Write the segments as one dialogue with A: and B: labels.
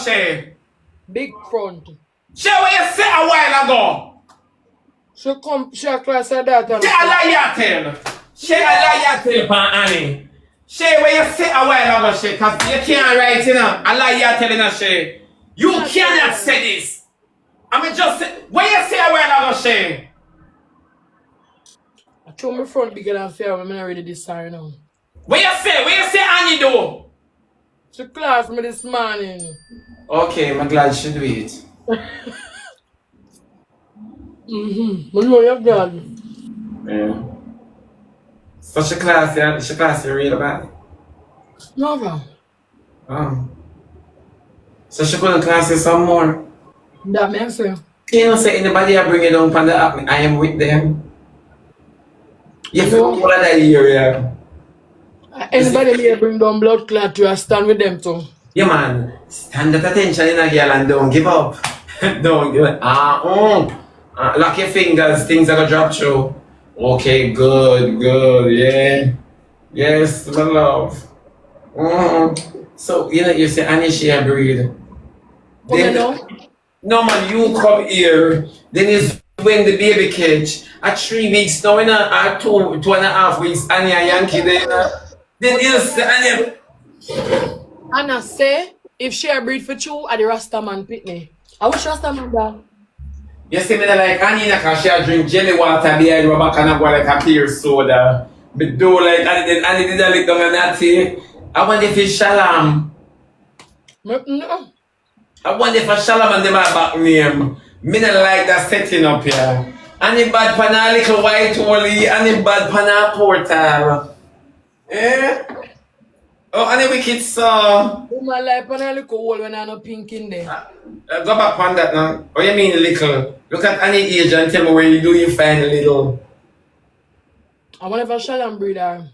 A: Shay?
B: Big front.
A: Shay, what you say a while ago?
B: She class her daughter.
A: Shay, a lie tell. Shay, a lie tell, Pan Annie. Shay, what you say a while ago, Shay? Because you can't write, you know. A lie telling us, Shay. You cannot say this. I mean, just say, what you say a while ago, Shay?
B: I throw my front bigger than fair. I'm not ready this sorry now.
A: What you say Annie do?
B: She class me this morning.
A: Okay, I'm glad she do it.
B: I know you're glad.
A: Yeah. So she class you read about it?
B: No,
A: Oh. So she couldn't class you some more?
B: that makes sense.
A: You know, say anybody I bring it down from the app, I am with them. You feel all of that area.
B: Anybody here bring down blood clot, you stand with them too.
A: Yeah, man. Stand at attention in a girl and don't give up. Don't give up. Lock your fingers, things are gonna drop through. Okay, good, yeah. Yes, my love. So, you know, you say, Annie, she a breed.
B: Okay, no?
A: No, man, you come here. Then is when the baby catch. At 3 weeks now, at 2.5 weeks, Annie a Yankee there. Then you say, Annie.
B: Anna say, if she a breed for you, at the Rasta man pitney. I wish Rasta man that.
A: You see me like Annie, because she drink jelly water behind my back and I go like a clear soda. But do like Annie did a lick down a natty. I wonder if it's Shalom.
B: No.
A: I wonder if Shalom and them my back name. Me not like that setting up here. Annie bad pan a little white holy, Annie bad pan a portal. Eh? Oh, Annie wicked so.
B: Woman like pan a little hole when I no pink in there.
A: Go back on that now. What you mean little? Look at Annie age and tell me where you do you find a little.
B: I wonder if I Shalom breed her.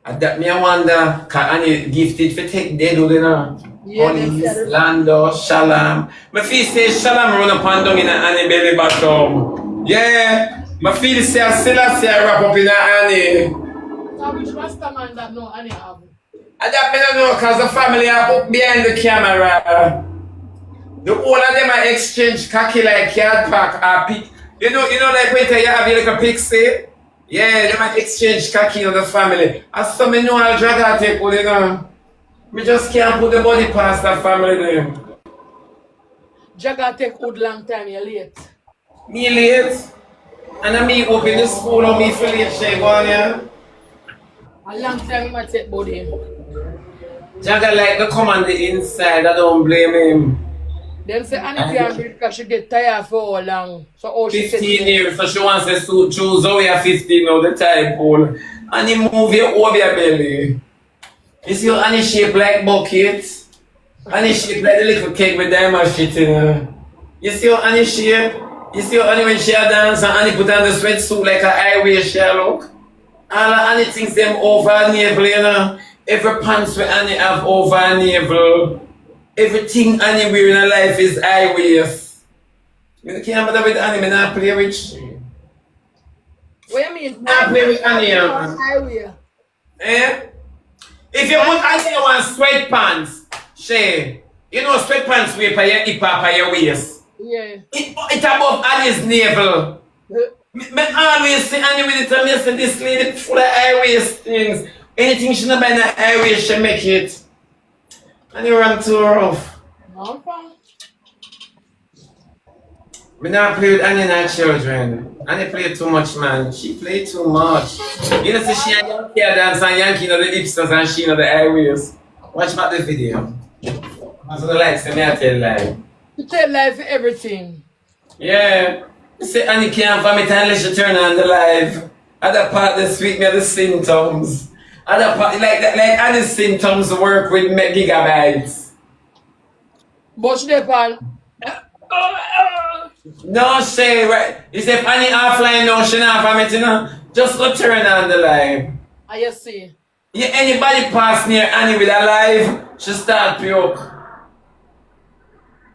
A: That me I wonder, cause Annie gifted for take dead, you know.
B: Yeah,
A: Honeys, Lando, Shalom. My feel say Shalom run up and down in a Annie belly bottom. Yeah, my feel say I still say I wrap up in a Annie.
B: So which Rasta man that no Annie have?
A: And that me don't know cause the family are up behind the camera. The whole of them are exchange cocky like cat pack or pick. You know like when you have like a pixie? Yeah, they might exchange cocky in the family. As some me know I'll drag out take all you know. Me just can't put the body past that family there.
B: Jagga take good long time, you're late.
A: Me late? And I me open the school on me for late Shay go on yeah?
B: A long time you might take body.
A: Jagga like to come on the inside, I don't blame him.
B: Them say Annie can't breed because she get tired for how long. So how she
A: 15 years, so she wants to choose how we are 15 now, the type hole. And he move your over your belly. You see how Annie shape like bucket? Annie shape like the little cake with Dyema shit in her. You see how Annie shape? You see how Annie when she a dance and Annie put on the sweatsuit like a highway Sherlock? All of Annie thinks them over her navel, you know? Every pants where Annie have over her navel. Everything Annie wear in her life is high waist. You can't bother with Annie, I not play with you.
B: What you mean?
A: I play with Annie. Eh? If you put Annie on sweatpants, Shay, you know sweatpants wear for your hip hop or your waist.
B: Yeah.
A: It's above Annie's navel. I always say Annie with it and I say this lady full of high waist things. Anything she not buy in a high waist, she make it. And you run too rough.
B: No,
A: We not play with Annie and her children. Annie play too much, man. She play too much. You know, see she a Yankee dance and Yankee know the hipsters and she know the highways. Watch back the video. That's what I like, so me I tell lie.
B: You tell life for everything.
A: Yeah. You say Annie can't vomit unless you turn on the live. Other part the sweet me the symptoms. Other part like Annie's symptoms work with gigabytes.
B: But she dey pan.
A: No, Shay, right? You say if Annie offline now, she not vomit, you know? Just go turn on the live.
B: I just see.
A: Yeah, anybody pass near Annie with a live, she start puke.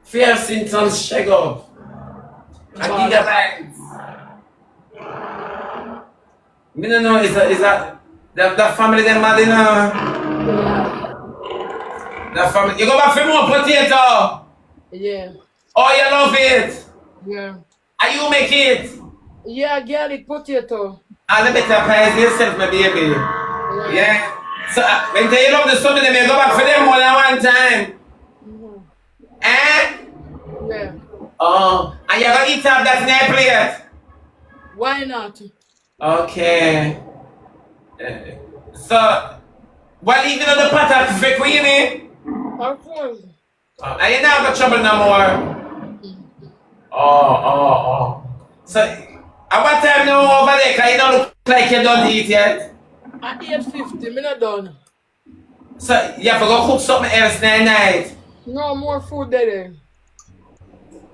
A: Fear symptoms shake up. A gigabyte. Me don't know, is that the family them mad, you know? That's from, you go back for more potato.
B: Yeah.
A: Oh, you love it.
B: Yeah.
A: And you make it.
B: Yeah, garlic potato.
A: And let me surprise yourself, my baby. Yeah. So when you love the something, you go back for them more than one time.
B: Mm-hmm.
A: Eh?
B: Yeah.
A: Oh, and you're gonna eat up that in your plate.
B: Why not?
A: Okay. So, what even on the pot for Queenie?
B: Of course.
A: And you never got trouble no more. Oh. So, at what time you over there? Cause you don't look like you don't eat yet.
B: At 8:50, me not done.
A: So, you have to go cook something else that night.
B: No more food there.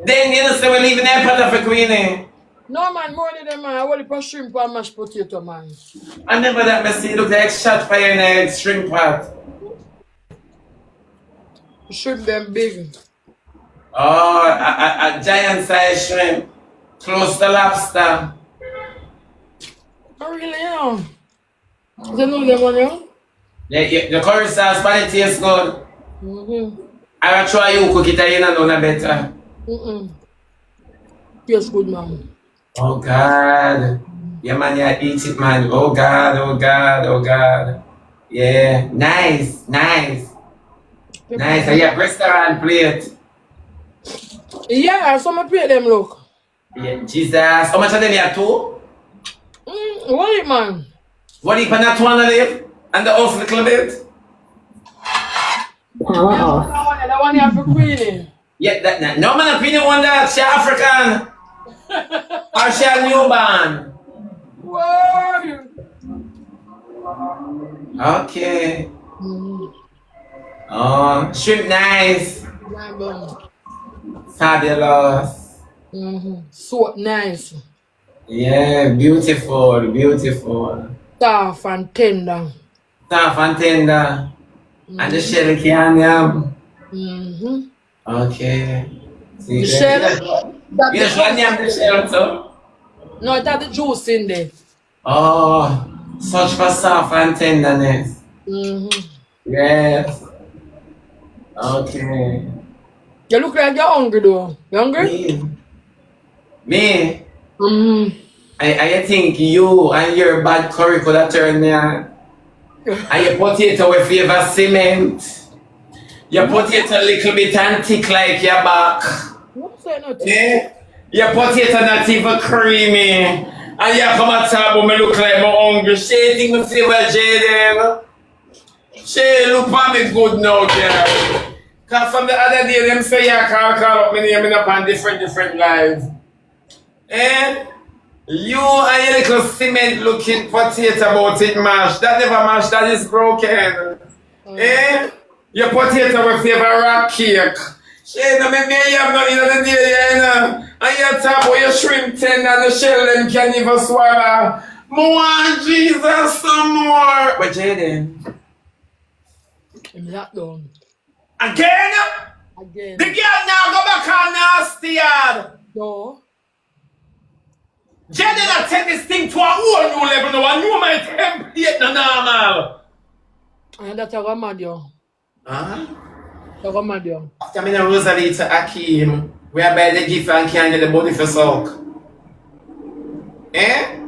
A: Then you know, so we're leaving that pot for Queenie.
B: No man, more than that man. I want to put shrimp and mashed potato man.
A: I never that me see look like shot fire in a shrimp pot.
B: Shrimp them big.
A: Oh, a giant size shrimp. Close to lobster.
B: Oh really, yeah. Is that no them on you?
A: Yeah, the curry sauce, but it tastes good.
B: Mm-hmm.
A: I will try you cook it and you know no better.
B: Mm-mm. Tastes good man.
A: Oh God. Yeah man, you eat it man. Oh God. Yeah. Nice. Nice. And yeah, restaurant plate.
B: Yeah, so I pay them look.
A: Yeah, Jesus. How much of them you have two?
B: What it man?
A: What if not one of them? And the house little bit?
B: That one you have for Queenie.
A: Yeah, that no man opinion one that she African. Or she a newborn.
B: Whoa!
A: Okay. Oh, shrimp nice. Fabulous.
B: So nice.
A: Yeah, beautiful.
B: Tough and tender.
A: Tough and tender. And the shell can yam. Okay. See,
B: The shell?
A: You should yam the shell too.
B: No, it had the juice in there.
A: Oh, such for soft and tenderness. Yes. Okay.
B: You look like you're hungry though. You hungry?
A: Me? I think you and your bad curry could have turned me on. And your potato with flavor cement. Your potato a little bit and thick like your back.
B: What's that not?
A: Yeah. Your potato not even creamy. And you come at table, me look like my hungry. She think me flavor Jayden. She look for me good now, girl. Cause from the other day, them say you can't call up my name up on different live. Eh? You and your little cement looking potato about it mash. That never mash, that is broken. Eh? Your potato with flavor rock cake. She no make me have nothing on the day, you know. And you talk about your shrimp tender and the shell them can't even swallow. More Jesus, some more. But Jayden.
B: I'm not done.
A: Again? The girl now go back on nasty yard.
B: No.
A: Jayden will take this thing to a whole new level now. A new my template no normal.
B: And that's a mad yo.
A: Huh?
B: That's a mad yo.
A: After me and Rosealee to Akeem, we are by the gift and can't get the body for soak. Eh?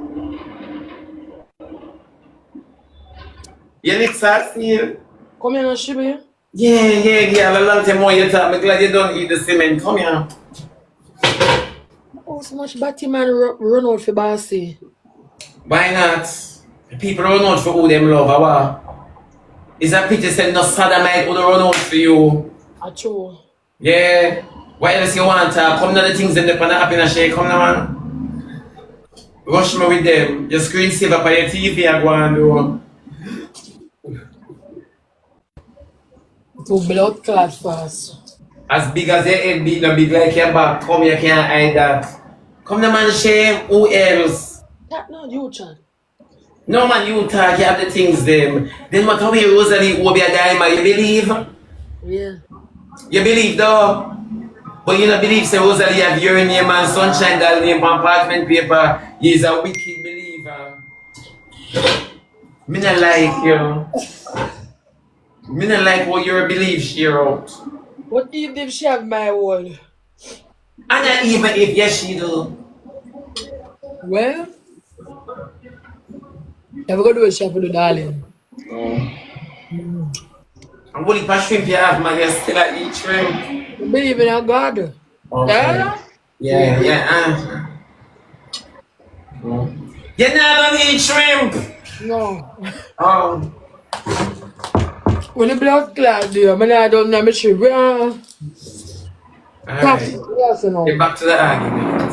A: You need sauce here?
B: Come here and Shibi.
A: Yeah. A long time more you talk. I'm glad you don't eat the cement. Come here.
B: Oh, so much batty man run out for Bossy.
A: Why not? People run out for who them love, what? It's a pity say no sodomite who run out for you.
B: True.
A: Yeah. Why else you want to come to the things in the pan happiness shake? Come now, man. Rush me with them. Your screensaver for your TV I go and do.
B: To blood clot fast.
A: As big as your head big, no big like your back. Come you can't hide that. Come the man shame, who else?
B: That not you, Chad.
A: No man, you talk, you have the things them. Then what how you Rosealee will be a Dyema, you believe?
B: Yeah.
A: You believe though? But you don't believe say Rosealee have your name and sunshine that name on parchment paper. He's a wicked believer. Me not like you. Me not like what you believe she wrote.
B: What even if she have my word?
A: And not even if yes she do.
B: Well, never gonna do what she have to do, darling.
A: And what if I shrimp you have, man? You still at eat shrimp.
B: You believe in a God.
A: Okay.
B: Yeah?
A: Yeah, yeah. You're not gonna eat shrimp.
B: No.
A: Oh.
B: When the blood clot there, I don't know my shit. Top,
A: Alright.
B: yes, you know.
A: Get back to the argument.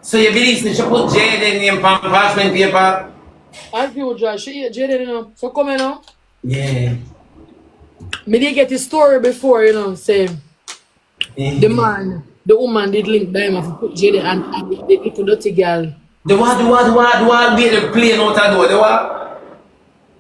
A: So you believe she put Jayden in parchment paper?
B: I feel Josh, she Jayden, you know. So come, you know.
A: Yeah.
B: Me did get the story before, you know, say the woman did link Dyema to put Jayden and the little dirty girl.
A: The what be the plane out the door? The what?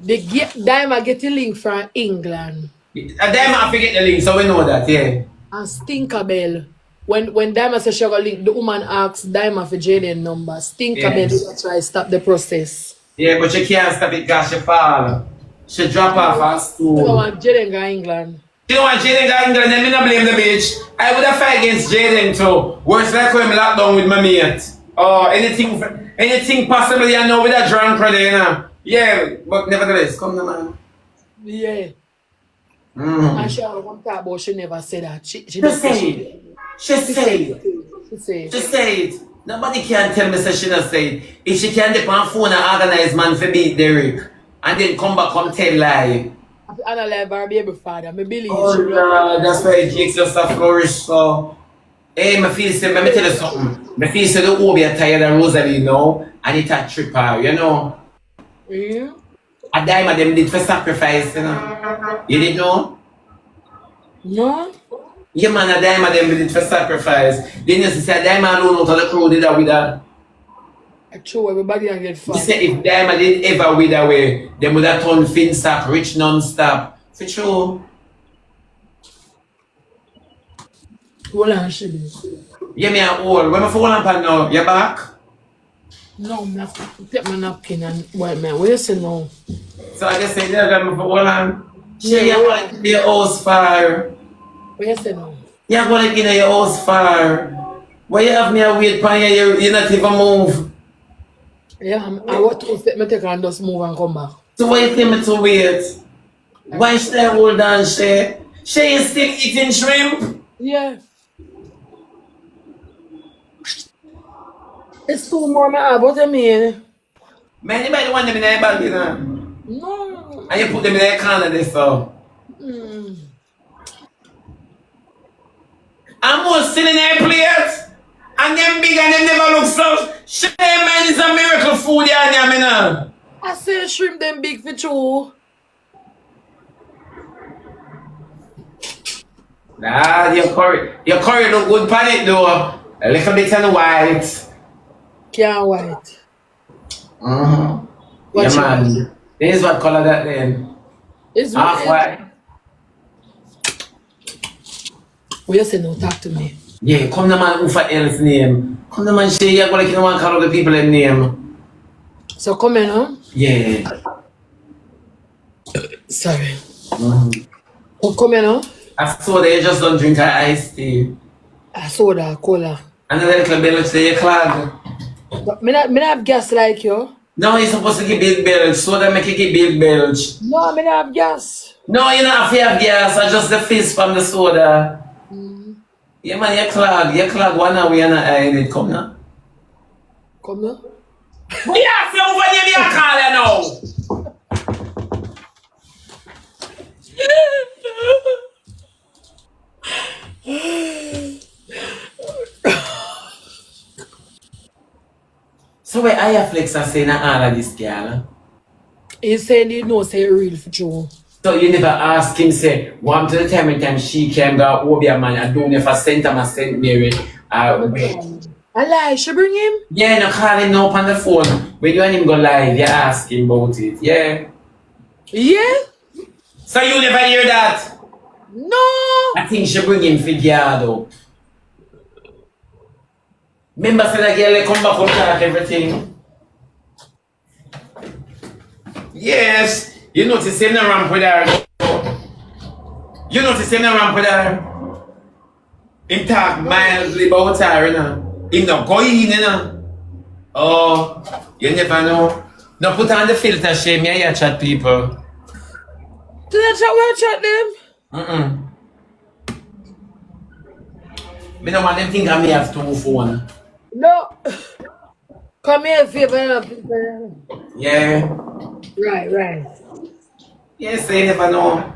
B: Dyema get the link from England.
A: And them I forget the link, so we know that, yeah.
B: And Stinkerbell. When Dyema said she got link, the woman asked Dyema for Jayden number. Stinkerbell did try to stop the process.
A: Yeah, but you can't stop it because she fall. She drop off her stool.
B: You don't want Jayden go England.
A: You know what, Jayden got England, then me not blame the bitch. I would have fight against Jayden too. Worse like when I'm locked down with my mate. Or anything possible you know with a drunk brother, you know. Yeah, but nevertheless, come on, man.
B: Yeah. And she had one time about she never said that. She
A: Just say it. She say it.
B: She say
A: Just say it. Nobody can tell me that she not say it. If she can dip on phone and organize man for beat Derek and then come back come tell lie.
B: I analyze her baby father. I believe
A: Oh no, that's why Jake's just a flourish. So hey, me feel say, let me tell you something. Me feel say the Obi are tired of Rosealee now and it a trip her, you know.
B: Yeah.
A: A Dyema them did for sacrifice, you know. You didn't know?
B: No?
A: Yeah man, a Dyema them did for sacrifice. Then you say a Dyema alone out of the crew did that with her.
B: True, everybody can get
A: You
B: fat.
A: say if Dyema did ever with away, them would have turned Finsack rich non-stop. For true.
B: Hold on, she
A: Yeah, me a old. When I fall on pan now, you back?
B: No, I'm not. Take my napkin and white man. What you say now?
A: So I just say they're going for hold on. She you want to your house fire.
B: What you say now?
A: You want to get your house fire. Why you have me a wait pan you not even move?
B: Yeah, I want to step me take and just move and come back.
A: So why you tell me to wait? Why should I hold on, Shay? Shay is still eating shrimp?
B: Yeah. It's two more man. What you mean?
A: Man, anybody want them in their bag, you know?
B: No.
A: And you put them in their corner there, so. I'm more still in their plate. And them big and them never look so. Shit, man, it's a miracle food, yeah, you know.
B: I say shrimp them big for two.
A: Nah, your curry look good pan it though. A little bit on the white.
B: Can't white.
A: Yeah,
B: Watch
A: man. This is what color that then.
B: It's
A: Half white.
B: What you say now? Talk to me.
A: Yeah, come the man who for else name. Come the man say you're gonna kill one call the people in name.
B: So come in, huh?
A: Yeah.
B: Sorry. Oh, come in, huh?
A: I saw they just don't drink an iced tea.
B: I soda, cola.
A: And then little belch say you clog.
B: But me not have gas like you.
A: No, you're supposed to give big belch. Soda make you give big belch.
B: No, me not have gas.
A: No, you don't have to have gas. I just the fizz from the soda. Yeah, man, you clog one away and I did come now.
B: Come here.
A: We are so funny, we are calling now. So where I have flex and saying all of this girl?
B: He said you know say real for true.
A: So you never ask him say, one to the time when time she came go Obia man, I don't know if I sent him or sent Mary.
B: I lie, she bring him?
A: Yeah, no call him now on the phone. When you and him go live, you ask him about it. Yeah.
B: Yeah?
A: So you never hear that?
B: No.
A: I think she bring him for Giardo. Remember say that girl come back up talk everything. Yes. You notice him not ramp with her. You notice him not ramp with her. Him talk mildly about her, you know. Him not go in, you know. Oh, you never know. No, put on the filter, Shay. Me and you chat people.
B: Do you chat them?
A: Me no want them think I may have two phones.
B: No. Come here, favor.
A: Yeah.
B: Right.
A: Yes, I never know.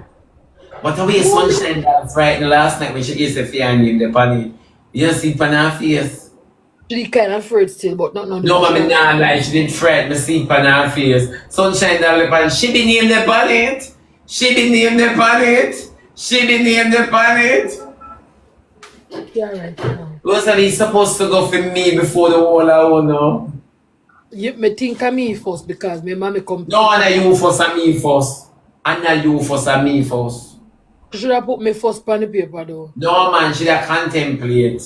A: But the way sunshine that frightened last night when she used to fear him the funny. You see it on her face.
B: She kind of afraid still, but not no.
A: No, but me not like she did fret, me see it on her face. Sunshine that lip and she be named the bonnet. She be named the bonnet. She be named the bonnet.
B: Yeah, right.
A: Rosalie supposed to go for me before the whole hour now.
B: You me think of me first because my mommy come.
A: No, and you first and me first. And you first and me first.
B: She should have put me first on the paper though.
A: No man, she da contemplate.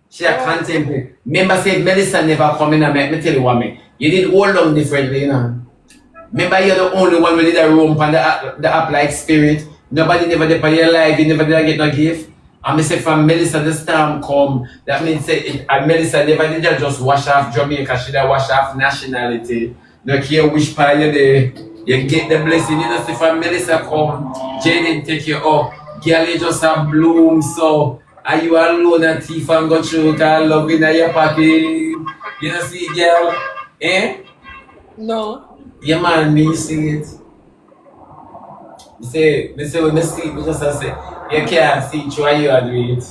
A: She da contemplate. Remember said Melissa never come in and make me tell you what me. You did all long differently, you know. Remember you're the only one who did a room on the app like spirit. Nobody never did for your life, you never did get no gift. And me say from Melissa the storm come. That means say it, and Melissa never did just wash off Jamaica, she da wash off nationality. No care which part you're there. You get the blessing, you know, see from Melissa come, Jayden take you up, girl you just have bloom, so are you alone at thief and go through cause love in your pocket? You know see girl? Eh?
B: No.
A: Yeah man, me see it. Me say when me see it, me just say, you can't see it, why you are doing it?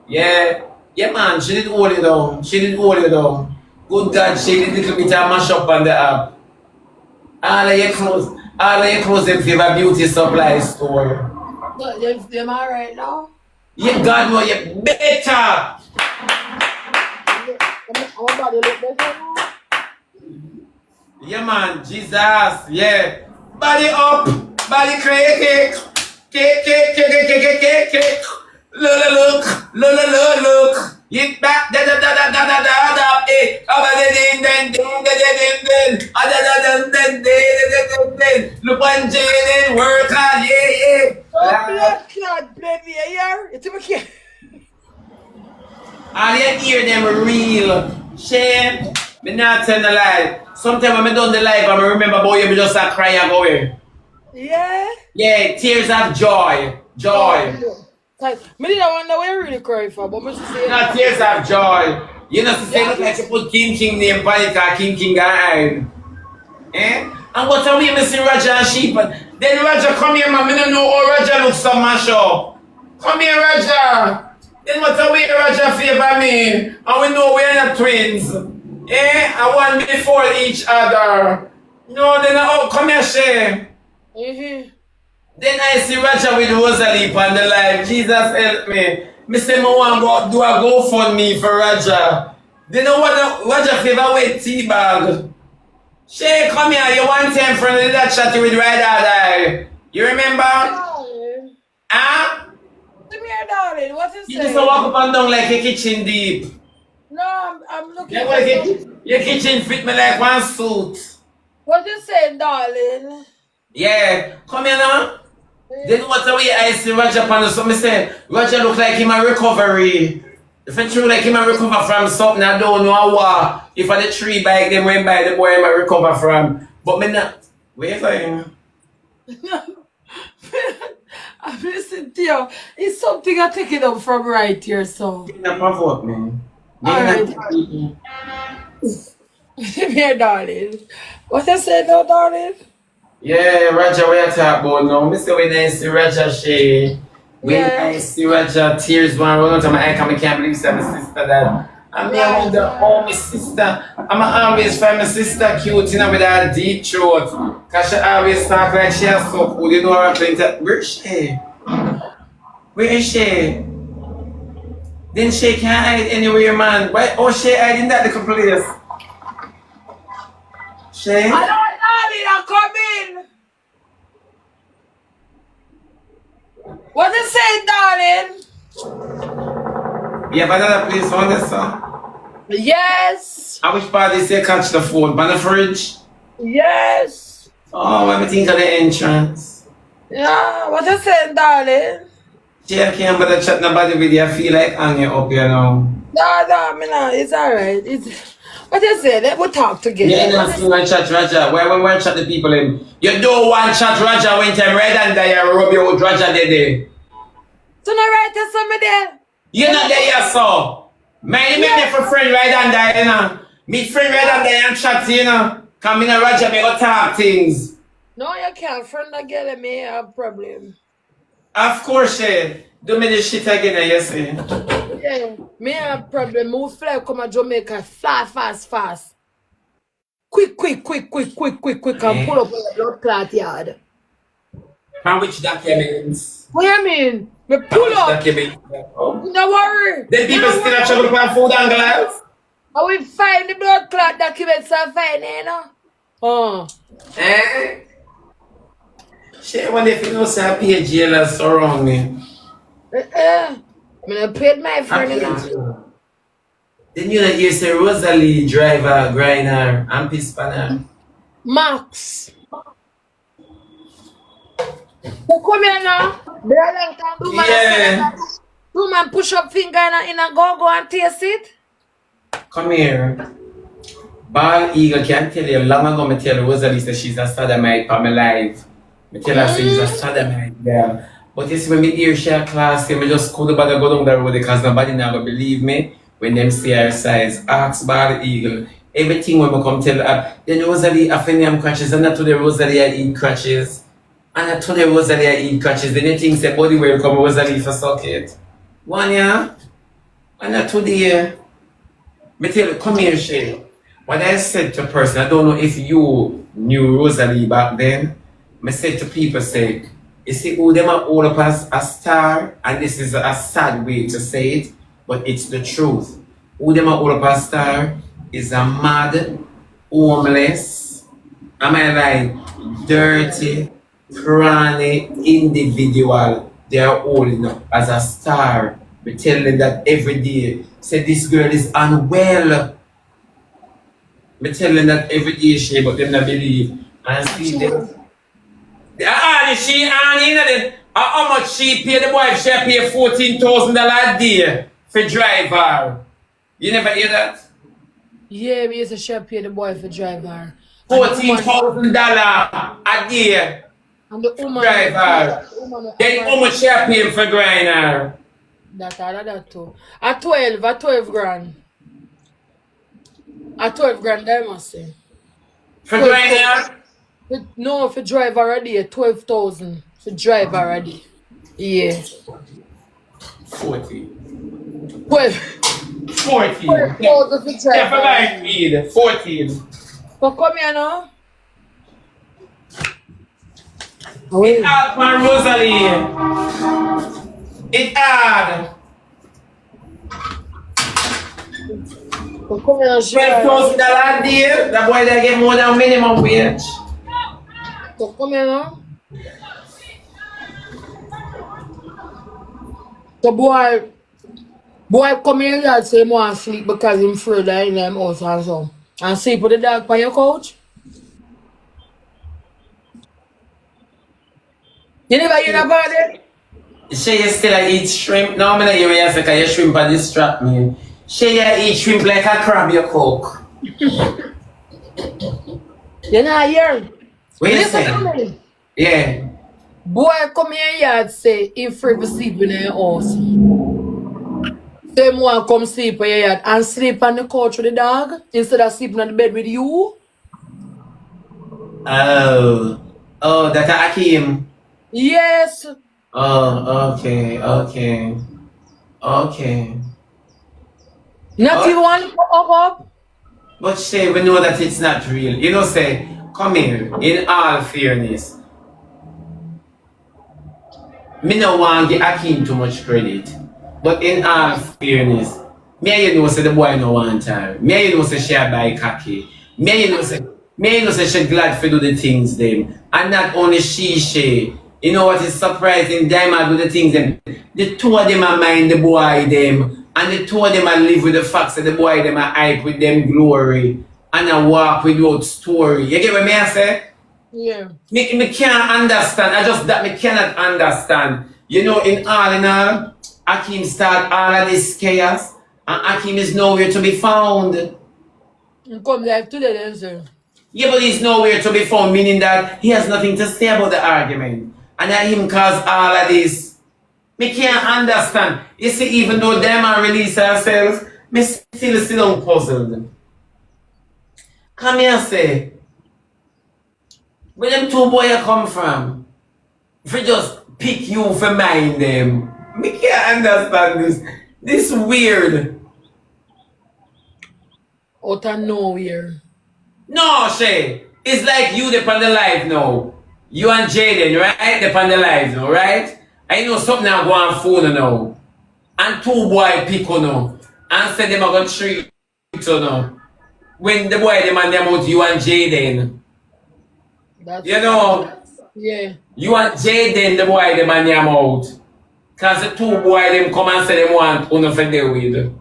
A: Yeah man, she didn't hold it down, Good God, she did little bit of mash up on the app. All of your clothes them favor beauty supply store.
B: No, them alright now.
A: You God know you better.
B: Our body look better now.
A: Yeah man, Jesus, yeah. Body up, body cake. Look. Hit back, da, eh. Look on Jayden, work hard, yeah.
B: Blood clot, baby, here. It's a kid.
A: All you hear them real. Shame, me not tell the lie. Sometimes when I done the live, I remember boy, you just start crying and go here.
B: Yeah?
A: Yeah, tears of joy.
B: Me didn't wonder what you really crying for, but me just say
A: Not tears of joy. You know, say look like you put King name on it or King died. Eh? And what are we missing Roger and Sheep? Then Roger, come here, man. I don't know how Roger looks so much up. Come here, Roger. Then what are we, Roger, favor me? And we know we're not twins. Eh? I want before each other. No, then come here, Shay. Then I see Roger with Rosealee on the live. Jesus help me. Me say I want to do a GoFundMe for Roger. Then Roger favor with T-bag. Shay, come here. You want time for that chat with Ride or Die. You remember?
B: darling.
A: Huh?
B: Come here, darling. What is it?
A: You just walk up and down like a kitchen deep.
B: No, I'm looking
A: Yeah,
B: for something.
A: your kitchen fit me like one suit.
B: What you saying, darling?
A: Yeah, come here now. Then what the way I see Roger on the so me say, Roger look like him a recovery. If it true like him a recover from something I don't know what. If I the tree bike them went by the boy him a recover from. But me not. Where you going?
B: I'm listening to you. It's something I take it up from right here, so.
A: You not provoke me.
B: Alright. Come here, darling. What you say now, darling?
A: Yeah, Roger, we are talking about now. Mr. When I see Roger Shay, when I see Roger, tears one run out of my eye, I can't believe it's my sister that. I'm here with the my sister. I'm always find my sister cute, you know, with her deep throat. Because she always talk like she has so cool, you know her playing that. Where is she? Where is she? Then she can't hide anywhere, man. Why? Oh, she hiding that little place. She?
B: I don't, darling, I'm coming. What you say, darling?
A: You have another place on this, sir?
B: Yes.
A: I which part they say catch the phone? By the fridge?
B: Yes.
A: Oh, what do you think of the entrance?
B: Yeah, what you saying, darling?
A: She can't bother chat nobody with you. I feel like hanging up, you know.
B: No, me no, it's alright. It's what you say, let we talk
A: Yeah,
B: together.
A: no, see one chat Roger. Why when chat the people in? You do one chat Roger when time red and die rub your with Roger there.
B: So no right to some there.
A: You're not there, you so. Man, you make me for friend red and die, you know. Meet friend red and die and chat, you know. Come in a Roger, me go talk things.
B: No, you can't. Friend again, me have problem.
A: Of course, she. Do me the shit again, you see.
B: Yeah, me have problem. Move fly come to Jamaica, fly fast. Quick, and pull
A: Eh?
B: up on the blood clot yard.
A: From which documents?
B: What you mean? Me
A: From
B: pull
A: which
B: up.
A: documents? Oh.
B: Don't worry.
A: Then people
B: Don't
A: still
B: worry.
A: a trouble for food and glass?
B: I will find the blood clot documents and find it, you know?
A: Eh? She wonder if you know say I pay jail surround me.
B: I paid my
A: I
B: friend,
A: pay
B: you know?
A: jail. Then you know you say Rosealee driver, grinder, and piss spanner.
B: Max. Who come here now? They are long time do man
A: Yeah.
B: do man push up finger in a go and taste it?
A: Come here. Bald Eagle can tell you long ago me tell Rosealee say she's a sodomite for my life. Me tell her say she's a sodomite girl. But you see when me hear she a class, me just couldn't bother go down the road because nobody now gonna believe me when them see her size. Ask Bald Eagle. Everything when I come tell her, then Rosealee I find them crutches and not to the Rosealee I eat crutches. And I told the Rosealee I eat crutches. Then you think say body will come Rosealee for suck it. One year. And not today. Me tell you, come here, Shay. What I said to a person, I don't know if you knew Rosealee back then. I said to people, say, you see who them are all up as a star, and this is a sad way to say it, but it's the truth. Who them are all up as star is a mad, homeless, am I like dirty, chronic individual. They are holding up as a star. We tell them that every day. Say this girl is unwell. Me tell them that every day she, but them not believe. And see them. She and you know then how much she pay the boy if she pay $14,000 a day for drive her. You never hear that?
B: Yeah, we used to share pay the boy for drive her.
A: $14,000 a day
B: And the woman
A: drive her. Then how much she pay for grind her?
B: That too. At 12 grand. At 12 grand, I must say.
A: For grind her?
B: No, for drive already, 12,000. For drive already. Yeah.
A: 40.
B: 12.
A: 14.
B: 12,000 for
A: Yeah,
B: drive
A: for
B: already.
A: my feed. 14.
B: But come here now.
A: It hard for Rosealee. It hard.
B: But come here and share.
A: $12,000 a day. That boy they get more than minimum wage.
B: So come here now. The boy come here and say he want to sleep because him afraid that in them house and so. And sleep with the dog on your couch. You never hear about it?
A: She still eat shrimp. No, I'm not hear you say 'cause your shrimp are distract me. She eat shrimp like a crab you cook.
B: You not hear?
A: What you
B: Listen
A: say?
B: to me.
A: Yeah.
B: Boy come here and say he free to sleep in your house. So him want come sleep in your yard and sleep on the couch with the dog instead of sleeping on the bed with you.
A: Oh, that Akim.
B: Yes.
A: Oh, okay.
B: Not
A: Oh.
B: even want to up.
A: But Shay, we know that it's not real. You know, say, come here, in all fairness. Me no want to give Akim too much credit. But in all fairness, me and you know say the boy no want her. Me and you know say she a buy cocky. Me and you know say she glad for do the things them. And not only she. You know what is surprising? Dyema do the things them. The two of them are mind the boy them. And the two of them are live with the facts that the boy them are hype with them glory. And a walk without story. You get what me I say?
B: Yeah.
A: Me can't understand. I just that me cannot understand. You know, in all, Akim start all of this chaos, and Akim is nowhere to be found.
B: You come live today then, sir.
A: Yeah, but he's nowhere to be found, meaning that he has nothing to say about the argument. And that him cause all of this. Me can't understand. You see, even though them are release herself, me still puzzled. Come here, say, where them two boys come from? If we just pick you for mind them. Me can't understand this. This weird.
B: Out of nowhere.
A: No, Shay. It's like you depend the life now. You and Jayden, right? Depend the life now, right? I know something now go on phone now. And two boy pick on now. And say them are gonna treat you now. When the boy them and them out you and Jayden.
B: That's
A: You know,
B: yeah.
A: you and Jayden the boy them and them out. Cause the two boy them come and say them want uno for deal with.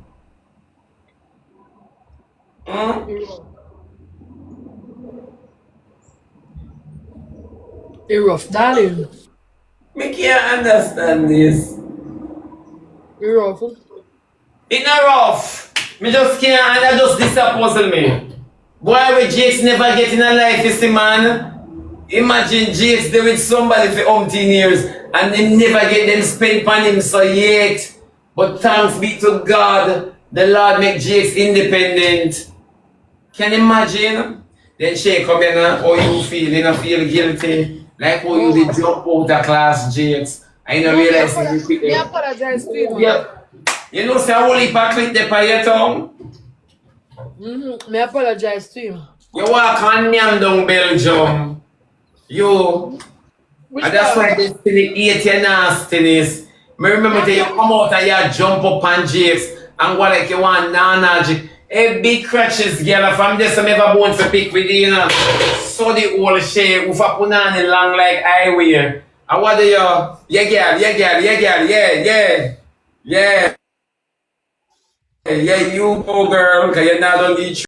B: It rough, darling.
A: Me can't understand this.
B: It rough.
A: It's not rough. Me just can't, and that just disappoints me. Boy, with Jakes never get in a life, you see, man. Imagine Jakes there with somebody for umpteen years and they never get them spent on him so yet. But thanks be to God, the Lord make Jakes independent. Can you imagine? Then Shay come in and how you feel, you know, feel guilty. Like how you did jump out of class, Jakes. I don't realize you quit
B: I
A: them.
B: apologize to you.
A: Yeah. You know, say I only pack with the by your tongue.
B: I apologize to you.
A: You walk on Nyam down Belgium. You. And that's why they still hate your nastiness. Me remember that you come out and you jump up on Jakes and go like you want nana. A big crutches girl from this I never born to pick with you, you know. So the old shape with a punani long like highway. And what do you? Yeah girl, yeah. Yeah, you go girl, cause you're not on the